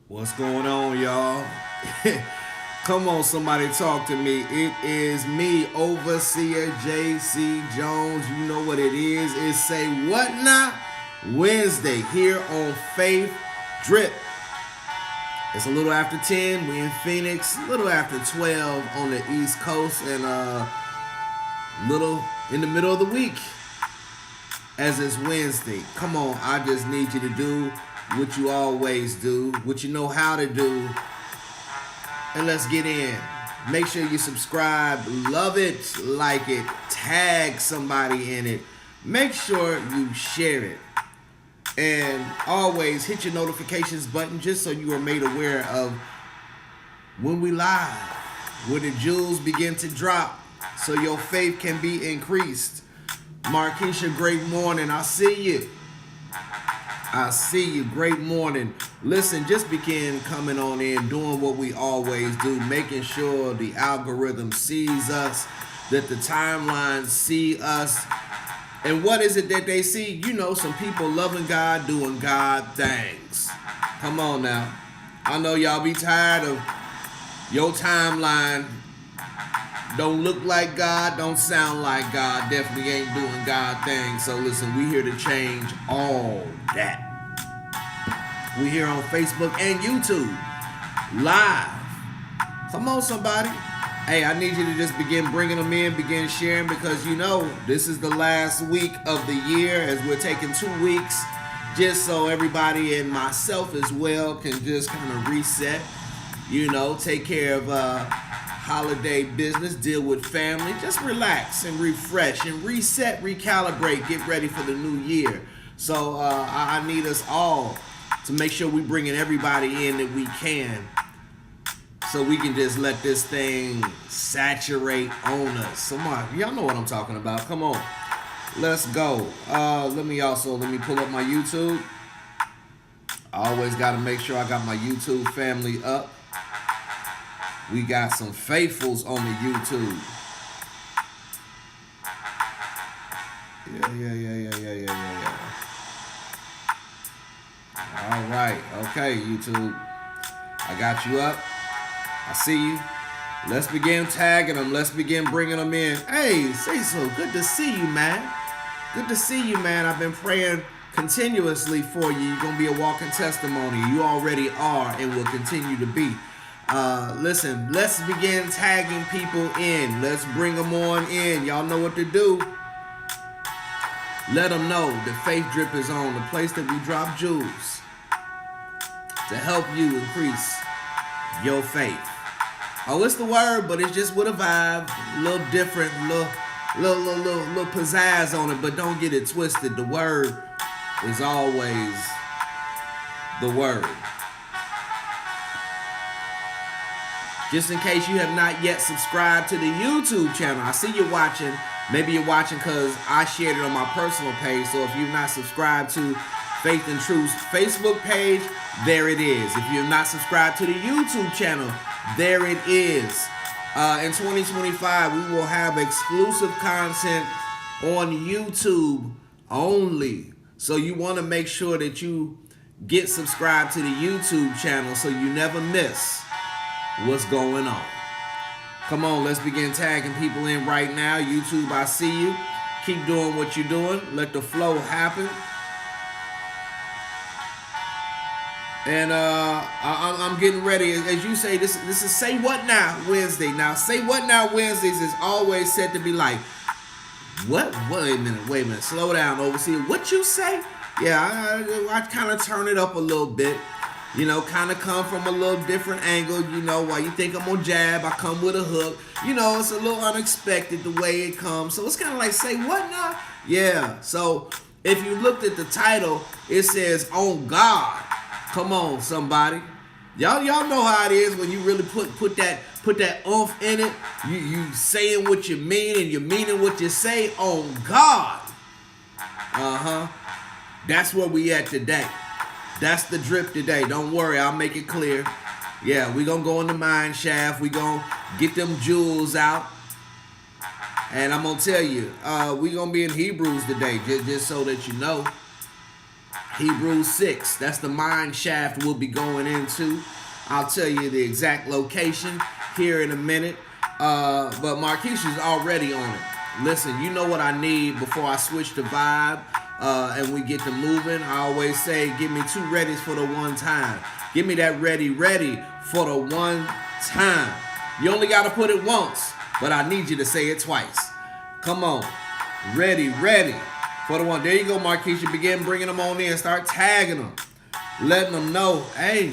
What's going on, y'all? Come on, somebody talk to me. It is me, Overseer J.C. Jones. You know what it is. It's Say What Now? Wednesday here on Faith Drip. It's a little after 10. We in Phoenix. A little after 12 on the East Coast. And little in the middle of the week as it's Wednesday. Come on, I just need you to do what you always do, what you know how to do, and let's get in. Make sure you subscribe, love it, like it, tag somebody in it. Make sure you share it. And always hit your notifications button just so you are made aware of when we live, when the jewels begin to drop, so your faith can be increased. Markeisha, great morning. I see you. I see you. Great morning. Listen, just begin coming on in, doing what we always do, making sure the algorithm sees us, that the timelines see us. And what is it that they see? You know, some people loving God, doing God things. Come on now. I know y'all be tired of your timeline. Don't look like God, don't sound like God, definitely ain't doing God things. So listen, we here to change all that. We here on Facebook and YouTube, live. Come on, somebody. Hey, I need you to just begin bringing them in, begin sharing, because you know this is the last week of the year as we're taking 2 weeks just so everybody and myself as well can just kind of reset, you know, take care of holiday business, deal with family, just relax and refresh and reset, recalibrate, get ready for the new year. So I need us all to make sure we bringing everybody in that we can so we can just let this thing saturate on us. Come on, y'all know what I'm talking about. Come on, let's go. Let me pull up my YouTube. I always got to make sure I got my YouTube family up. We got some faithfuls on the YouTube. Yeah. All right. Okay, YouTube. I got you up. I see you. Let's begin tagging them. Let's begin bringing them in. Hey, say so. Good to see you, man. Good to see you, man. I've been praying continuously for you. You're going to be a walking testimony. You already are and will continue to be. Listen, let's begin tagging people in. Let's bring them on in. Y'all know what to do. Let them know that Faith Drip is on, the place that we drop jewels to help you increase your faith. Oh, it's the word, but it's just with a vibe, a little different, little pizzazz on it, but don't get it twisted. The word is always the word. Just in case you have not yet subscribed to the YouTube channel, I see you watching. Maybe you're watching because I shared it on my personal page. So if you're not subscribed to Faith and Truth's Facebook page, there it is. If you're not subscribed to the YouTube channel, there it is. In 2025, we will have exclusive content on YouTube only. So you want to make sure that you get subscribed to the YouTube channel so you never miss what's going on. Come on, let's begin tagging people in right now. YouTube, I see you. Keep doing what you're doing. Let the flow happen. And I'm getting ready. As you say, this is Say What Now Wednesday. Now, Say What Now Wednesdays is always said to be like, what? Wait a minute. Slow down, overseer. What you say? Yeah, I kind of turn it up a little bit. You know, kind of come from a little different angle. You know, while you think I'm gonna jab, I come with a hook. You know, it's a little unexpected the way it comes. So it's kind of like, say what now? Yeah. So if you looked at the title, it says On God. Come on, somebody. Y'all know how it is when you really put that oomph in it. You saying what you mean and you meaning what you say. On God. That's where we at today. That's the drip today. Don't worry, I'll make it clear. Yeah, we gonna go in the mine shaft. We gonna get them jewels out. And I'm gonna tell you, we gonna be in Hebrews today, just so that you know. Hebrews 6, that's the mine shaft we'll be going into. I'll tell you the exact location here in a minute. But Marquisha's already on it. Listen, you know what I need before I switch the vibe. And we get to moving. I always say, give me 2 readies for the one time. Give me that ready for the one time. You only got to put it once, but I need you to say it twice. Come on. Ready for the one. There you go, Marquisha. Begin bringing them on in. Start tagging them. Letting them know, hey,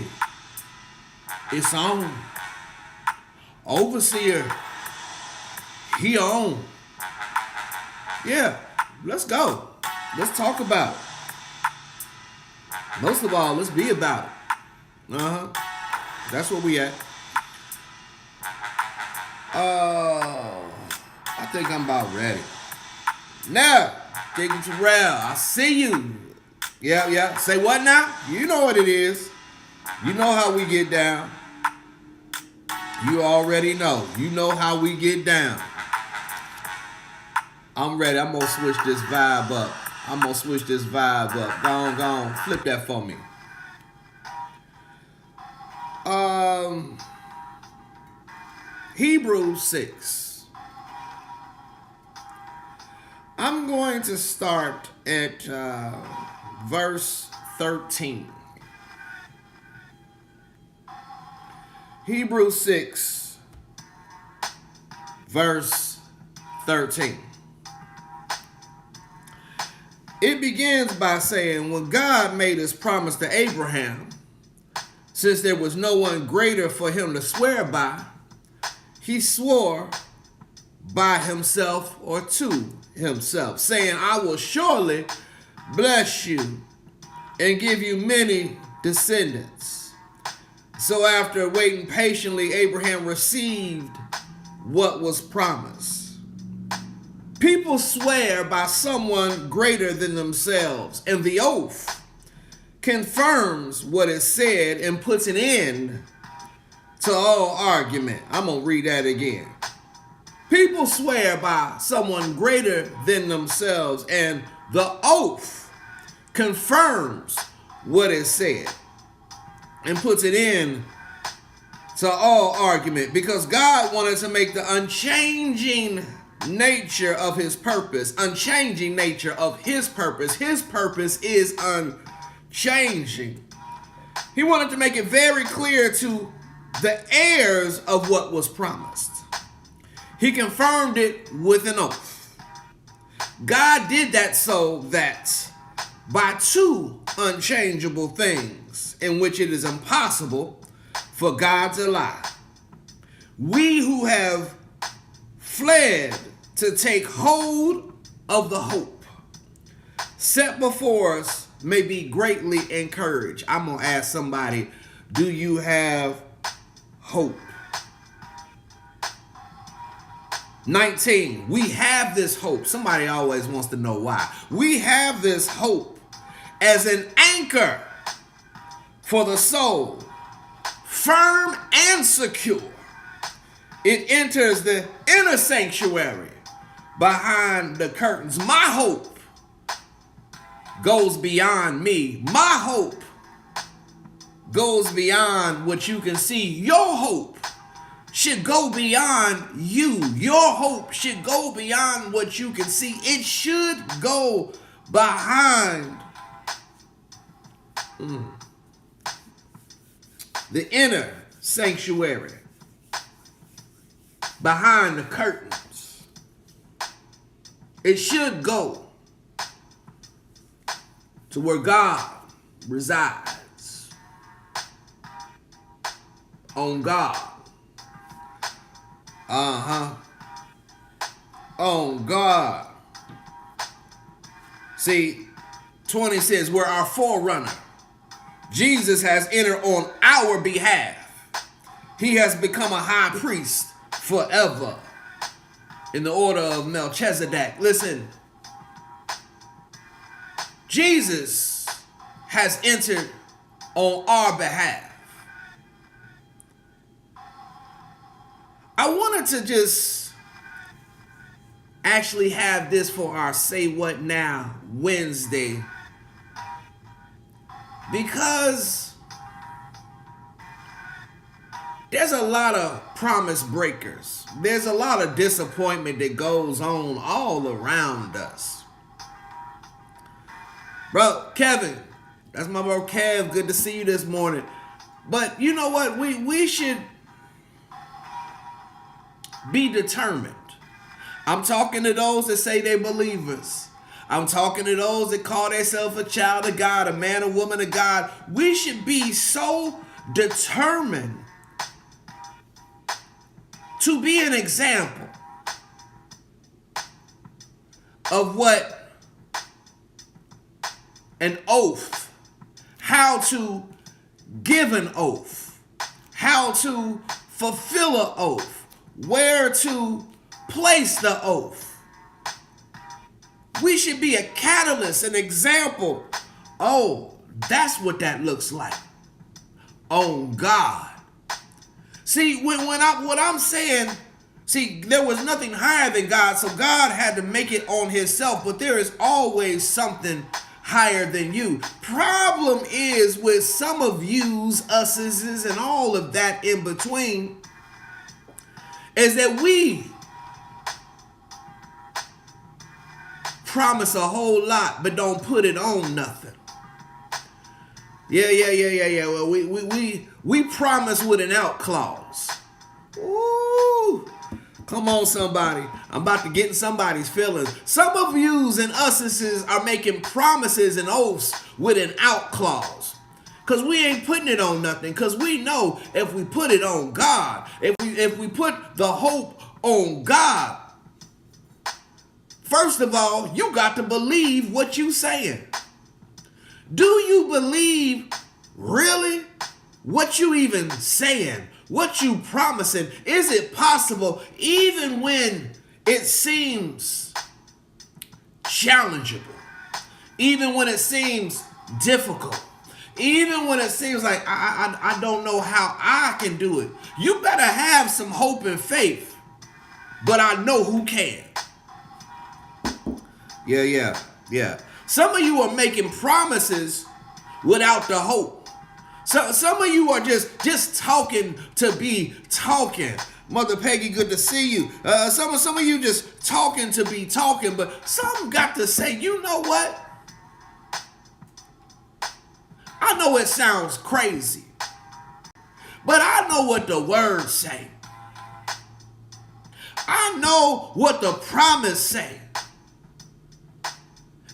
it's on. Overseer, he on. Yeah, let's go. Let's talk about it. Most of all, let's be about it. That's where we at. I think I'm about ready. Now, Deacon Terrell, I see you. Yeah. Say what now? You know what it is. You know how we get down. You already know. You know how we get down. I'm ready. I'm going to switch this vibe up. Go on. Flip that for me. Hebrews 6. I'm going to start at verse 13. Hebrews 6, verse 13. It begins by saying, when God made his promise to Abraham, since there was no one greater for him to swear by, he swore by himself or to himself, saying, I will surely bless you and give you many descendants. So after waiting patiently, Abraham received what was promised. People swear by someone greater than themselves, and the oath confirms what is said and puts an end to all argument. I'm going to read that again. People swear by someone greater than themselves, and the oath confirms what is said and puts an end to all argument, because God wanted to make the unchanging nature of his purpose, unchanging nature of his purpose. His purpose is unchanging. He wanted to make it very clear to the heirs of what was promised. He confirmed it with an oath. God did that so that by two unchangeable things in which it is impossible for God to lie, we who have fled to take hold of the hope set before us may be greatly encouraged. I'm going to ask somebody, do you have hope? 19, we have this hope. Somebody always wants to know why. We have this hope as an anchor for the soul, firm and secure. It enters the inner sanctuary behind the curtains. My hope goes beyond me. My hope goes beyond what you can see. Your hope should go beyond you. Your hope should go beyond what you can see. It should go behind the inner sanctuary, behind the curtains. It should go to where God resides, on God. On God. See, 20 says, we're our forerunner. Jesus has entered on our behalf. He has become a high priest forever in the order of Melchizedek. Listen, Jesus has entered on our behalf. I wanted to just actually have this for our Say What Now Wednesday, because there's a lot of promise breakers. There's a lot of disappointment that goes on all around us. Bro, Kevin, that's my bro Kev. Good to see you this morning. But you know what? We should be determined. I'm talking to those that say they're believers. I'm talking to those that call themselves a child of God, a man or woman of God. We should be so determined to be an example of what an oath, how to give an oath, how to fulfill an oath, where to place the oath. We should be a catalyst, an example. Oh, that's what that looks like. On God. See, what I'm saying, there was nothing higher than God, so God had to make it on himself, but there is always something higher than you. Problem is with some of yous, us's, and all of that in between, is that we promise a whole lot but don't put it on nothing. Yeah. Well, we promise with an out clause. Ooh. Come on, somebody. I'm about to get in somebody's feelings. Some of yous and us's are making promises and oaths with an out clause. Because we ain't putting it on nothing. Because we know if we put it on God, if we put the hope on God, first of all, you got to believe what you saying. Do you believe really what you even saying, what you promising, is it possible even when it seems challengeable, even when it seems difficult, even when it seems like I don't know how I can do it? You better have some hope and faith, but I know who can. Yeah. Some of you are making promises without the hope. So some of you are just talking to be talking. Mother Peggy, good to see you. Some of you just talking to be talking, but some got to say, you know what? I know it sounds crazy, but I know what the words say. I know what the promise say.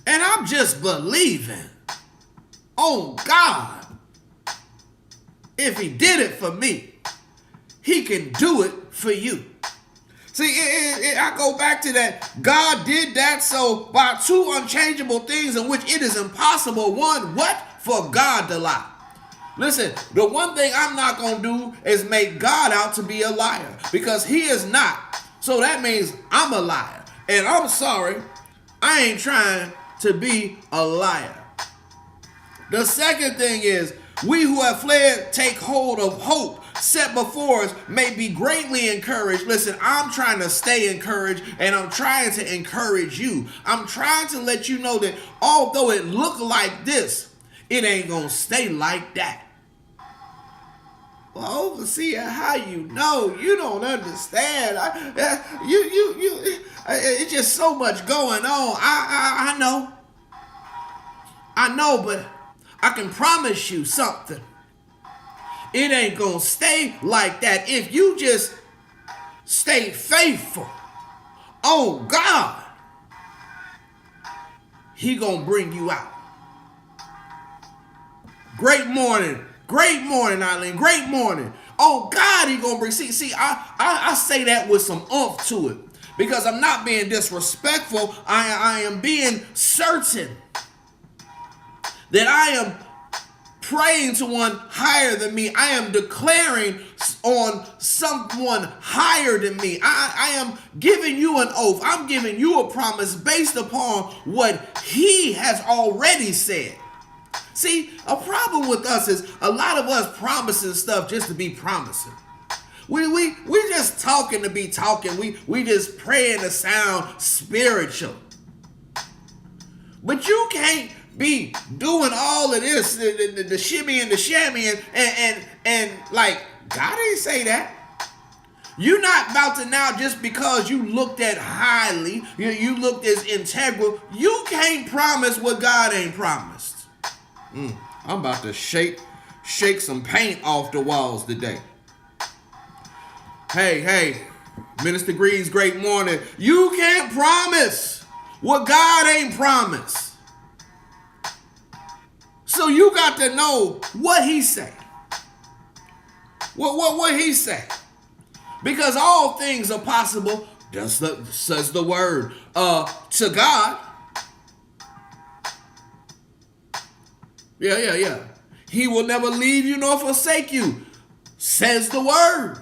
And I'm just believing on God. If he did it for me, he can do it for you. See, I go back to that. God did that so by two unchangeable things in which it is impossible. One, what? For God to lie. Listen, the one thing I'm not going to do is make God out to be a liar, because he is not. So that means I'm a liar. And I'm sorry, I ain't trying to be a liar. The second thing is, we who have fled take hold of hope set before us may be greatly encouraged. Listen, I'm trying to stay encouraged, and I'm trying to encourage you. I'm trying to let you know that although it look like this, it ain't gonna stay like that. Well, overseer, how you know? You don't understand. It's just so much going on. I know, but I can promise you something. It ain't gonna stay like that if you just stay faithful. Oh God, he gonna bring you out. Great morning, Eileen. Great morning. Oh God, he gonna bring. See, I say that with some oomph to it, because I'm not being disrespectful. I am being certain that I am praying to one higher than me. I am declaring on someone higher than me. I am giving you an oath. I'm giving you a promise based upon what he has already said. See, a problem with us is a lot of us promising stuff just to be promising. We just talking to be talking. We just praying to sound spiritual. But you can't be doing all of this, the shimmy and the shammy, and like, God didn't say that. You're not about to now, just because you looked at highly, you looked as integral, you can't promise what God ain't promised. I'm about to shake some paint off the walls today. Hey, Minister Greaves, great morning. You can't promise what God ain't promised. So you got to know what he say. What he say. Because all things are possible, says the word, to God. Yeah. He will never leave you nor forsake you, says the word.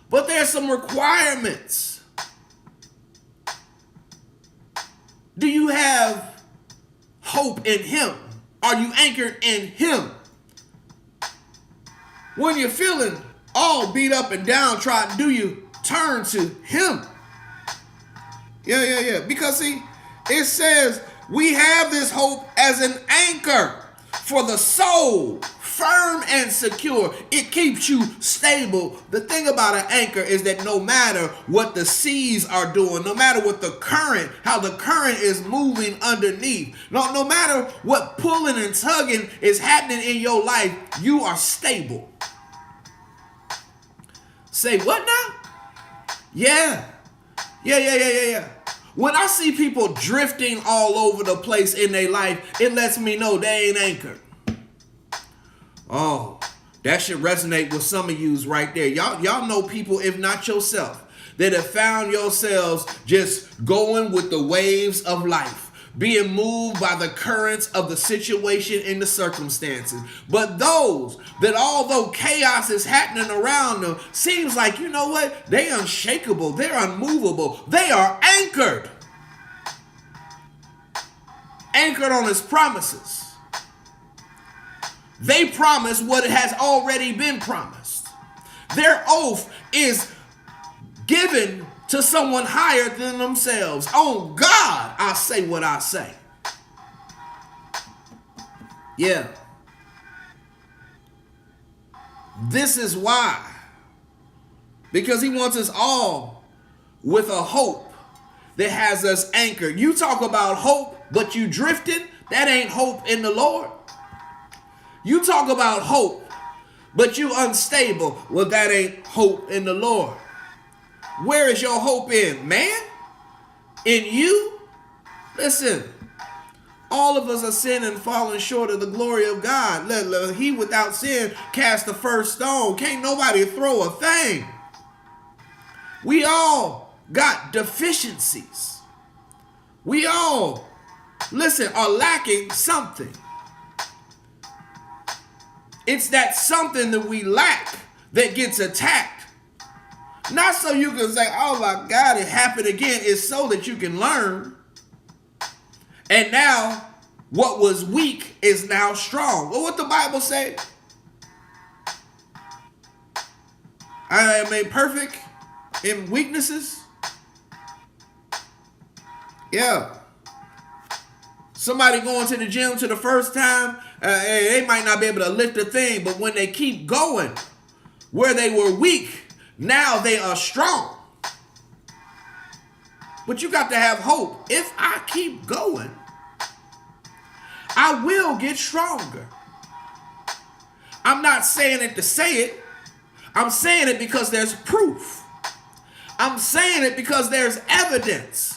But there's some requirements. Do you have hope in him? Are you anchored in him? When you're feeling all beat up and downtrodden, do you turn to him? Yeah. Because see, it says we have this hope as an anchor for the soul, firm and secure. It keeps you stable. The thing about an anchor is that no matter what the seas are doing, no matter what the current, how the current is moving underneath, no matter what pulling and tugging is happening in your life, you are stable. Say what now? Yeah. When I see people drifting all over the place in their life, it lets me know they ain't anchored. Oh, that should resonate with some of yous right there. Y'all know people, if not yourself, that have found yourselves just going with the waves of life. being moved by the currents of the situation and the circumstances. But those that, although chaos is happening around them, seems like, you know what? They unshakable. They're unmovable. They are anchored. Anchored on his promises. They promise what has already been promised. Their oath is given to someone higher than themselves. On God, I say what I say. Yeah. This is why. Because he wants us all with a hope that has us anchored. You talk about hope, but you drifted. That ain't hope in the Lord. You talk about hope, but you unstable. Well, that ain't hope in the Lord. Where is your hope in? Man? In you? Listen, all of us are sinning and falling short of the glory of God. He without sin cast the first stone. Can't nobody throw a thing. We all got deficiencies. We all, listen, are lacking something. It's that something that we lack that gets attacked. Not so you can say, oh my God, it happened again. It's so that you can learn. And now what was weak is now strong. Well, what the Bible say? I am made perfect in weaknesses. Yeah. Somebody going to the gym to the first time, they might not be able to lift a thing, but when they keep going, where they were weak, now they are strong. But you got to have hope. If I keep going, I will get stronger. I'm not saying it to say it. I'm saying it because there's proof. I'm saying it because there's evidence.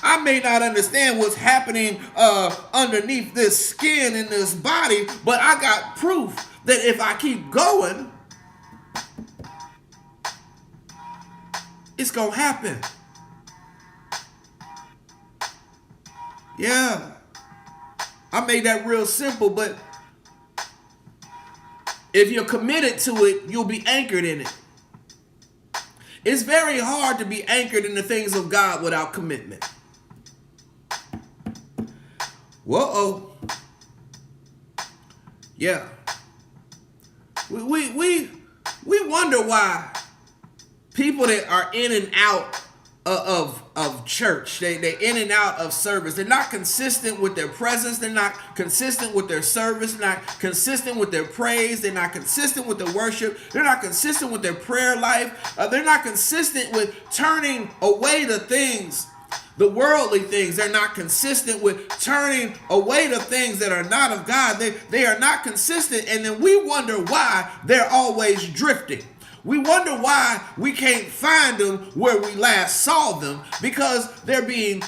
I may not understand what's happening underneath this skin in this body, but I got proof that if I keep going, it's going to happen. Yeah. I made that real simple, but if you're committed to it, you'll be anchored in it. It's very hard to be anchored in the things of God without commitment. Whoa. Yeah. We wonder why people that are in and out of church, they're in and out of service. They're not consistent with their presence. They're not consistent with their service. They're not consistent with their praise. They're not consistent with their worship. They're not consistent with their prayer life. They're not consistent with turning away the things, the worldly things. They're not consistent with turning away the things that are not of God. They are not consistent. And then we wonder why they're always drifting. We wonder why we can't find them where we last saw them, because they're being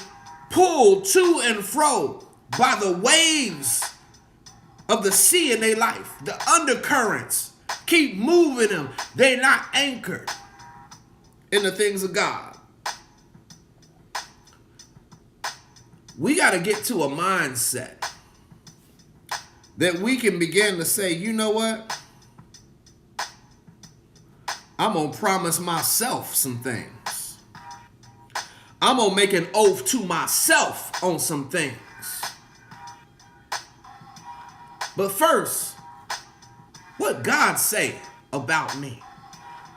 pulled to and fro by the waves of the sea in their life. The undercurrents keep moving them. They're not anchored in the things of God. We got to get to a mindset that we can begin to say, you know what? I'm going to promise myself some things. I'm going to make an oath to myself on some things. But first, what God say about me?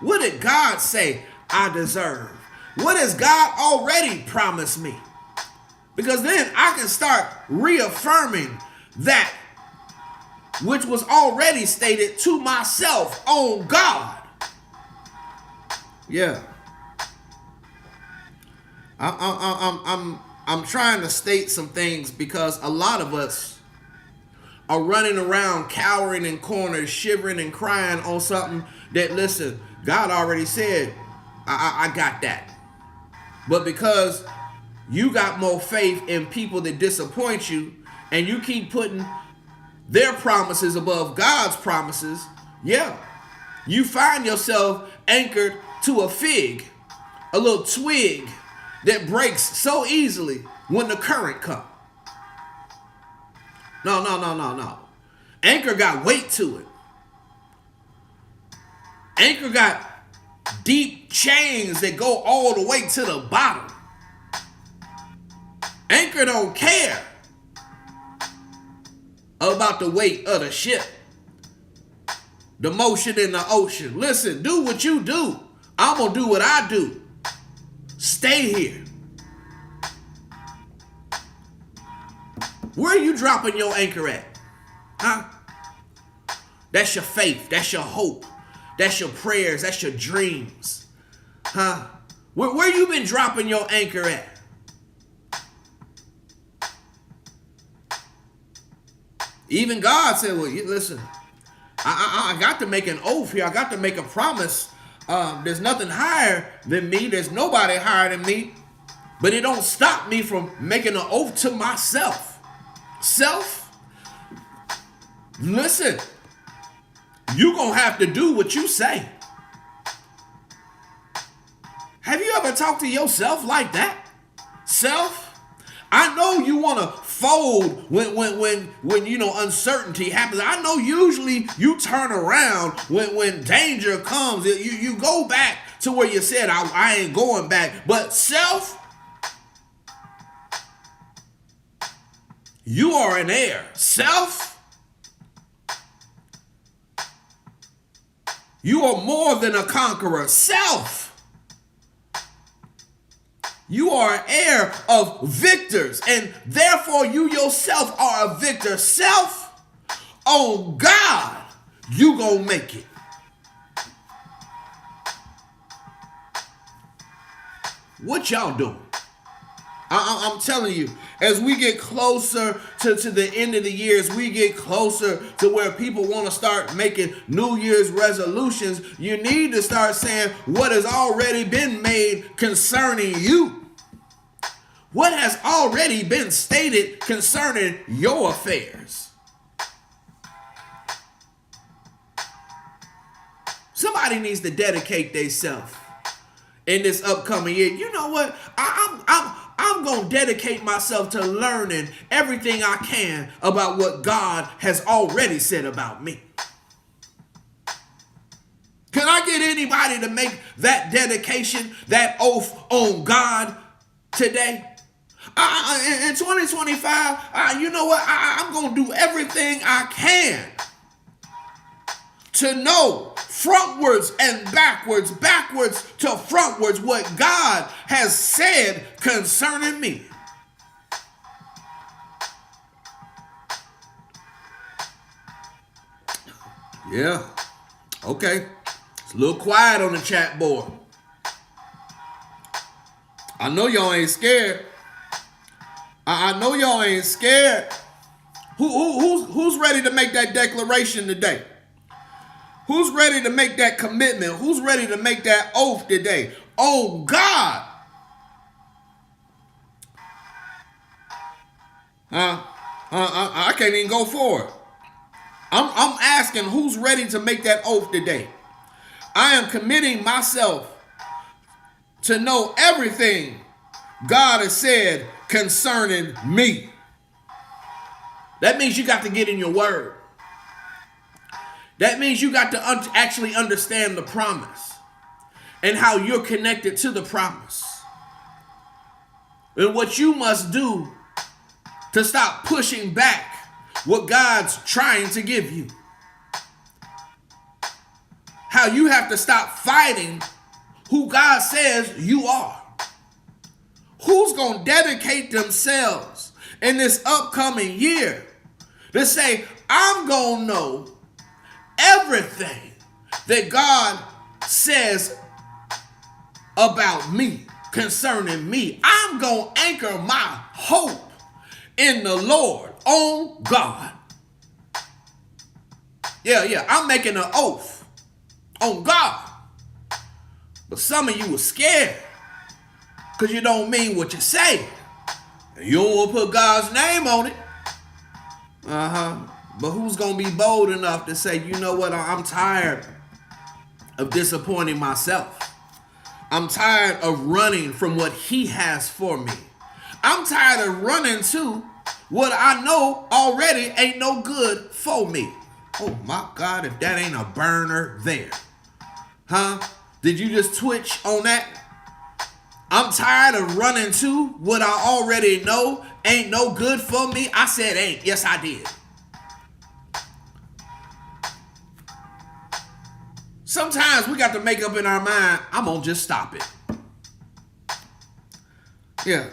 What did God say I deserve? What has God already promised me? Because then I can start reaffirming that which was already stated to myself on God. Yeah. I'm trying to state some things because a lot of us are running around cowering in corners, shivering and crying on something that, listen, God already said, I got that. But because you got more faith in people that disappoint you and you keep putting their promises above God's promises, yeah, you find yourself anchored to a fig, a little twig that breaks so easily when the current comes. No, no, no, no, no. Anchor got weight to it. Anchor got deep chains that go all the way to the bottom. Anchor don't care about the weight of the ship, the motion in the ocean. Listen, do what you do. I'm going to do what I do. Stay here. Where are you dropping your anchor at? Huh? That's your faith. That's your hope. That's your prayers. That's your dreams. Huh? Where you been dropping your anchor at? Even God said, well, listen, I got to make an oath here. I got to make a promise. There's nothing higher than me. There's nobody higher than me. But it don't stop me from making an oath to myself. Self, listen, you gonna have to do what you say. Have you ever talked to yourself like that? Self, I know you want to fold when you know uncertainty happens. I know usually you turn around when danger comes. You go back to where you said I ain't going back. But self, you are an heir. Self, you are more than a conqueror. Self, you are an heir of victors, and therefore you yourself are a victor. Self, on God, you gonna make it. What y'all doing? I'm telling you, as we get closer to the end of the year, as we get closer to where people want to start making New Year's resolutions, you need to start saying what has already been made concerning you. What has already been stated concerning your affairs. Somebody needs to dedicate themselves in this upcoming year. You know what? I'm going to dedicate myself to learning everything I can about what God has already said about me. Can I get anybody to make that dedication, that oath on God today? In 2025, you know what? I'm going to do everything I can to know frontwards and backwards to frontwards what God has said concerning me. Yeah. Okay. It's a little quiet on the chat board. I know y'all ain't scared. I know y'all ain't scared. Who's ready to make that declaration today? Who's ready to make that commitment? Who's ready to make that oath today? Oh God. I can't even go forward. I'm asking who's ready to make that oath today. I am committing myself to know everything God has said concerning me. That means you got to get in your word. That means you got to actually understand the promise and how you're connected to the promise. And what you must do to stop pushing back what God's trying to give you. How you have to stop fighting who God says you are. Who's going to dedicate themselves in this upcoming year to say, I'm going to know everything that God says about me, concerning me. I'm going to anchor my hope in the Lord, on God. Yeah, I'm making an oath on God. But some of you are scared because you don't mean what you say. And you don't want to put God's name on it. But who's going to be bold enough to say, you know what, I'm tired of disappointing myself. I'm tired of running from what he has for me. I'm tired of running to what I know already ain't no good for me. Oh my God, if that ain't a burner there. Huh? Did you just twitch on that? I'm tired of running to what I already know ain't no good for me. I said ain't. Yes, I did. Sometimes we got to make up in our mind, I'm going to just stop it. Yeah.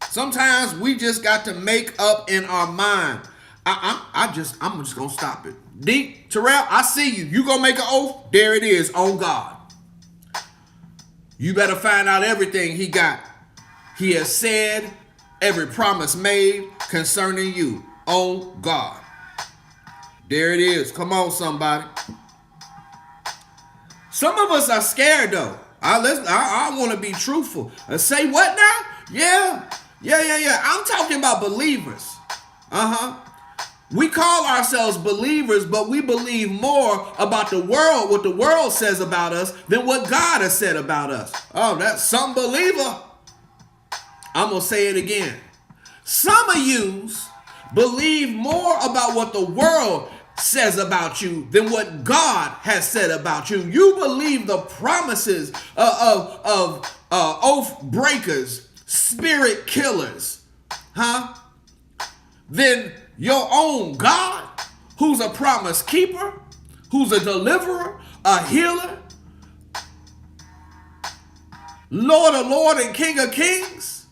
Sometimes we just got to make up in our mind. I'm just going to stop it. D, Terrell, I see you. You going to make an oath? There it is, on God. You better find out everything he has said, every promise made concerning you, on God. There it is. Come on, somebody. Some of us are scared, though. I want to be truthful. Say what now? Yeah. I'm talking about believers. We call ourselves believers, but we believe more about the world, what the world says about us, than what God has said about us. Oh, that's some believer. I'm going to say it again. Some of yous believe more about what the world says about you than what God has said about you. You believe the promises of oath breakers, spirit killers, Then your own God, who's a promise keeper, who's a deliverer, a healer, Lord of Lords and King of Kings.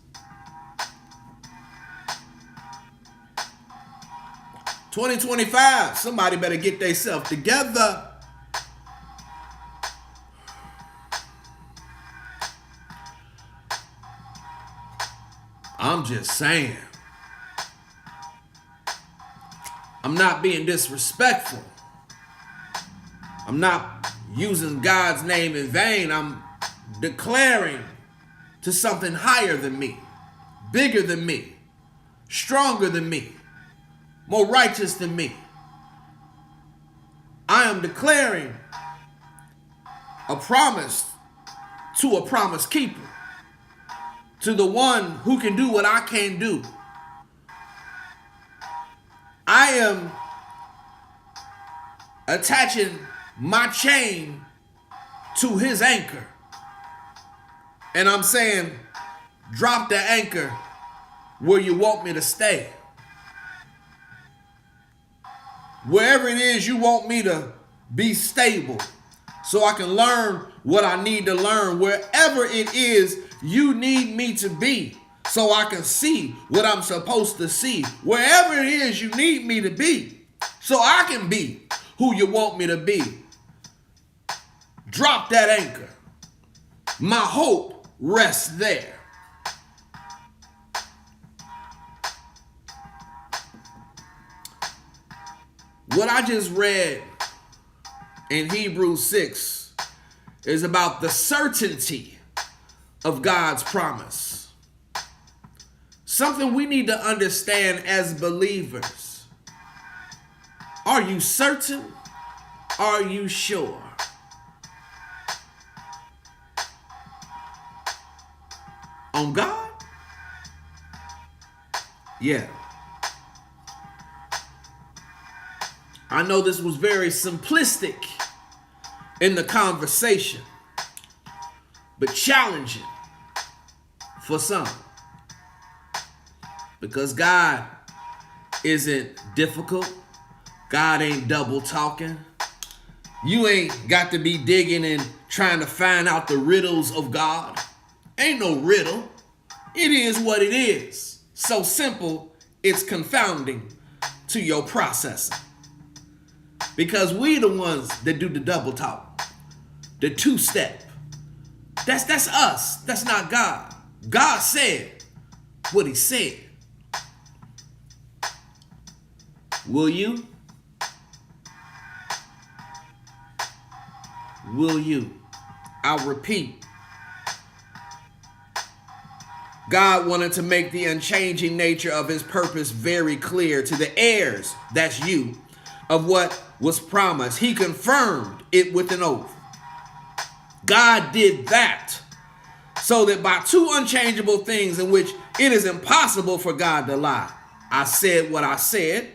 2025, somebody better get themselves together. I'm just saying. I'm not being disrespectful. I'm not using God's name in vain. I'm declaring to something higher than me, bigger than me, stronger than me, more righteous than me. I am declaring a promise to a promise keeper, to the one who can do what I can't do. I am attaching my chain to his anchor. And I'm saying, drop the anchor where you want me to stay. Wherever it is you want me to be stable, so I can learn what I need to learn. Wherever it is you need me to be, so I can see what I'm supposed to see. Wherever it is you need me to be, so I can be who you want me to be. Drop that anchor. My hope rests there. What I just read in Hebrews 6 is about the certainty of God's promise. Something we need to understand as believers. Are you certain? Are you sure? On God? Yeah. I know this was very simplistic in the conversation, but challenging for some. Because God isn't difficult. God ain't double talking. You ain't got to be digging and trying to find out the riddles of God. Ain't no riddle. It is what it is. So simple, it's confounding to your processing. Because we the ones that do the double talk, the two-step. That's us. That's not God. God said what he said. Will you? Will you? I'll repeat. God wanted to make the unchanging nature of his purpose very clear to the heirs, that's you, of what was promised. He confirmed it with an oath. God did that so that by two unchangeable things in which it is impossible for God to lie. I said what I said.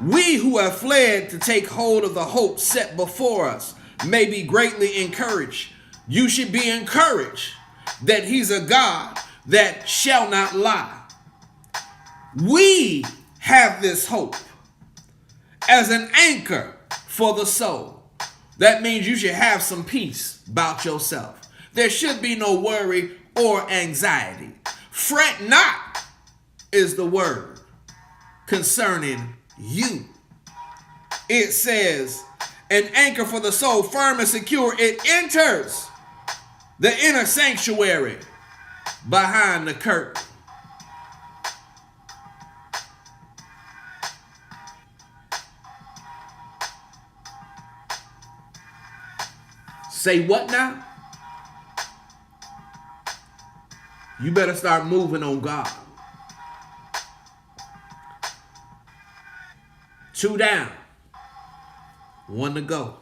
We who have fled to take hold of the hope set before us may be greatly encouraged. You should be encouraged that he's a God that shall not lie. We have this hope as an anchor for the soul. That means you should have some peace about yourself. There should be no worry or anxiety. Fret not is the word concerning you. It says, an anchor for the soul, firm and secure. It enters the inner sanctuary behind the curtain. Say what now? You better start moving on God. 2 down, 1 to go.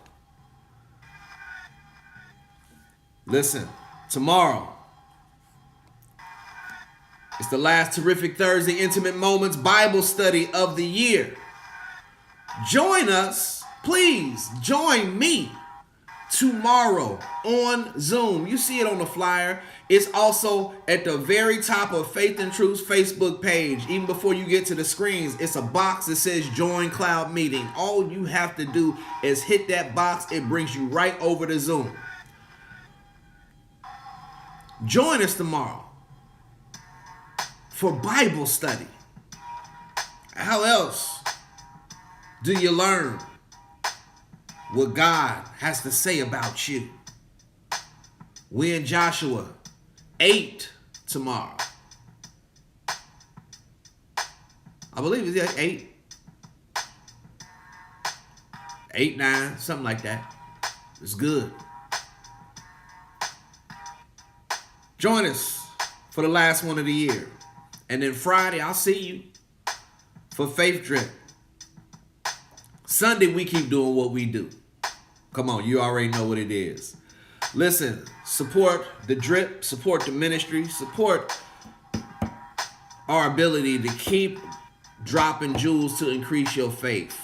Listen, tomorrow, it's the last Terrific Thursday Intimate Moments Bible study of the year. Join us, please join me tomorrow on Zoom. You see it on the flyer. It's also at the very top of Faith and Truth's Facebook page. Even before you get to the screens, it's a box that says Join Cloud Meeting. All you have to do is hit that box. It brings you right over to Zoom. Join us tomorrow for Bible study. How else do you learn what God has to say about you? We in Joshua 8 tomorrow. I believe it's 8. 8, 9, something like that. It's good. Join us for the last one of the year. And then Friday, I'll see you for Faith Drip. Sunday, we keep doing what we do. Come on, you already know what it is. Listen, support the drip, support the ministry, support our ability to keep dropping jewels to increase your faith.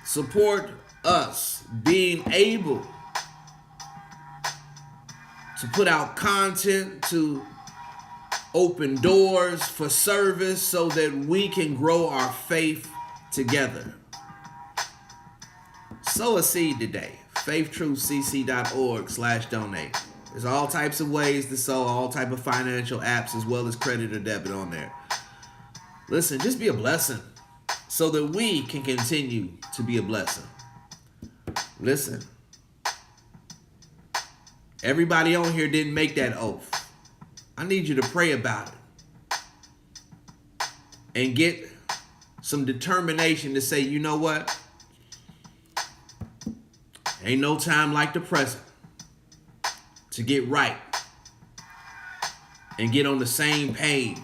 Support us being able to put out content, to open doors for service so that we can grow our faith together. Sow a seed today. FaithTruthCC.org/donate. There's all types of ways to sow, all type of financial apps as well as credit or debit on there. Listen, just be a blessing so that we can continue to be a blessing. Listen, everybody on here didn't make that oath. I need you to pray about it and get some determination to say, you know what? Ain't no time like the present to get right and get on the same page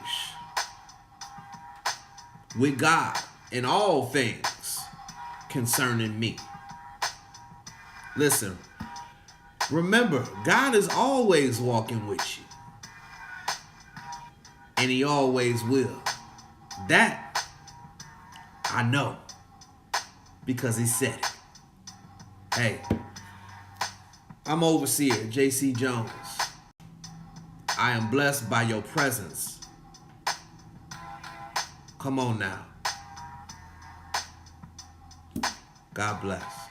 with God in all things concerning me. Listen, remember, God is always walking with you. And he always will. That I know because he said it. Hey, I'm Overseer J.C. Jones. I am blessed by your presence. Come on now. God bless.